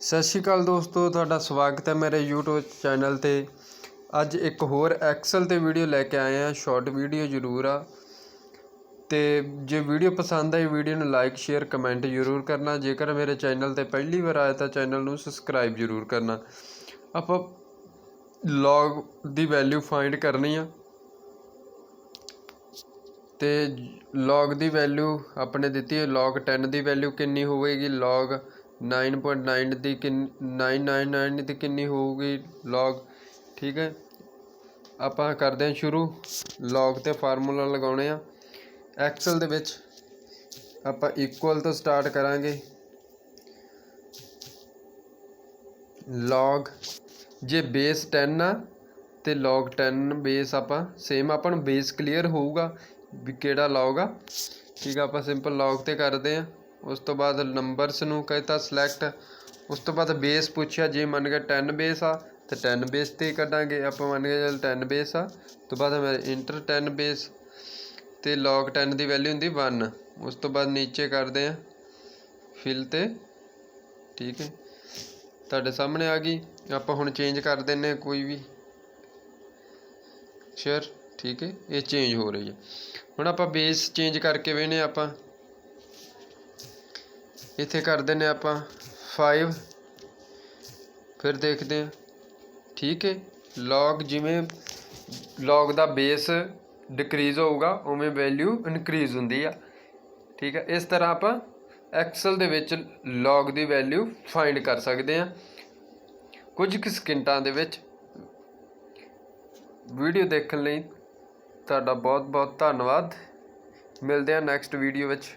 ਸਤਿ ਸ਼੍ਰੀ ਅਕਾਲ ਦੋਸਤੋ, ਤੁਹਾਡਾ ਸਵਾਗਤ ਹੈ ਮੇਰੇ YouTube ਚੈਨਲ 'ਤੇ। ਅੱਜ ਇੱਕ ਹੋਰ ਐਕਸਲ 'ਤੇ ਵੀਡੀਓ ਲੈ ਕੇ ਆਏ ਹਾਂ। ਸ਼ਾਰਟ ਵੀਡੀਓ ਜ਼ਰੂਰ ਆ, ਅਤੇ ਜੇ ਵੀਡੀਓ ਪਸੰਦ ਆਈ ਵੀਡੀਓ ਨੂੰ ਲਾਈਕ ਸ਼ੇਅਰ ਕਮੈਂਟ ਜ਼ਰੂਰ ਕਰਨਾ। ਜੇਕਰ ਮੇਰੇ ਚੈਨਲ 'ਤੇ ਪਹਿਲੀ ਵਾਰ ਆਇਆ ਤਾਂ ਚੈਨਲ ਨੂੰ ਸਬਸਕ੍ਰਾਈਬ ਜ਼ਰੂਰ ਕਰਨਾ। ਆਪਾਂ ਲੌਗ ਦੀ ਵੈਲਿਊ ਫਾਈਂਡ ਕਰਨੀ ਆ, ਅਤੇ ਲੌਗ ਦੀ ਵੈਲਿਊ ਆਪਣੇ ਦਿੱਤੀ ਹੈ। log 10 ਦੀ ਵੈਲਿਊ ਕਿੰਨੀ ਹੋਵੇਗੀ, log 9.9 ਦੀ 999 ਦੀ ਕਿੰਨੀ ਹੋਊਗੀ log। ਠੀਕ ਹੈ, ਆਪਾਂ ਕਰਦੇ ਹਾਂ ਸ਼ੁਰੂ। log 'ਤੇ ਫਾਰਮੂਲਾ ਲਗਾਉਣੇ ਆ। ਐਕਸਲ ਦੇ ਵਿੱਚ ਆਪਾਂ ਇਕੁਅਲ ਤੋਂ ਸਟਾਰਟ ਕਰਾਂਗੇ। log ਜੇ ਬੇਸ 10 ਆ ਅਤੇ log 10 ਬੇਸ ਆਪਾਂ ਸੇਮ, ਆਪਾਂ ਨੂੰ ਬੇਸ ਕਲੀਅਰ ਹੋਊਗਾ ਵੀ ਕਿਹੜਾ log ਆ। ਠੀਕ ਆ, ਆਪਾਂ ਸਿੰਪਲ log 'ਤੇ ਕਰਦੇ ਹਾਂ। ਉਸ ਤੋਂ ਬਾਅਦ ਨੰਬਰਸ ਨੂੰ ਕਹਿਤਾ ਸਿਲੈਕਟ। ਉਸ ਤੋਂ ਬਾਅਦ ਬੇਸ ਪੁੱਛਿਆ, ਜੇ ਮੰਨ ਗਿਆ 10 ਬੇਸ ਆ ਤਾਂ 10 ਬੇਸ 'ਤੇ ਕੱਢਾਂਗੇ। ਆਪਾਂ ਮੰਨ ਗਿਆ ਚੱਲ 10 ਬੇਸ ਆ, ਤੋਂ ਬਾਅਦ ਮੈਂ ਇੰਟਰ 10 ਬੇਸ, ਅਤੇ log 10 ਦੀ ਵੈਲਿਊ ਹੁੰਦੀ 1। ਉਸ ਤੋਂ ਬਾਅਦ ਨੀਚੇ ਕਰਦੇ ਹਾਂ ਫਿਲ 'ਤੇ। ਠੀਕ ਹੈ, ਤੁਹਾਡੇ ਸਾਹਮਣੇ ਆ ਗਈ। ਆਪਾਂ ਹੁਣ ਚੇਂਜ ਕਰ ਦਿੰਦੇ ਹਾਂ ਕੋਈ ਵੀ ਸ਼ੇਅਰ। ਠੀਕ ਹੈ, ਇਹ ਚੇਂਜ ਹੋ ਰਹੀ ਹੈ। ਹੁਣ ਆਪਾਂ ਬੇਸ ਚੇਂਜ ਕਰਕੇ ਵੇਖਦੇ ਹਾਂ। ਆਪਾਂ ਇੱਥੇ ਕਰ ਦਿੰਦੇ ਆਪਾਂ 5, ਫਿਰ ਦੇਖਦੇ ਹਾਂ। ਠੀਕ ਹੈ, log ਜਿਵੇਂ log ਦਾ ਬੇਸ ਡਿਕਰੀਜ਼ ਹੋਊਗਾ ਉਵੇਂ ਵੈਲਿਊ ਇਨਕਰੀਜ਼ ਹੁੰਦੀ ਆ। ਠੀਕ ਹੈ, ਇਸ ਤਰ੍ਹਾਂ ਆਪਾਂ ਐਕਸਲ ਦੇ ਵਿੱਚ log ਦੀ ਵੈਲਿਊ ਫਾਈਂਡ ਕਰ ਸਕਦੇ ਹਾਂ ਕੁਝ ਕੁ ਸਕਿੰਟਾਂ ਦੇ ਵਿੱਚ। ਵੀਡੀਓ ਦੇਖਣ ਲਈ ਤੁਹਾਡਾ ਬਹੁਤ ਬਹੁਤ ਧੰਨਵਾਦ। ਮਿਲਦੇ ਹਾਂ ਨੈਕਸਟ ਵੀਡੀਓ ਵਿੱਚ।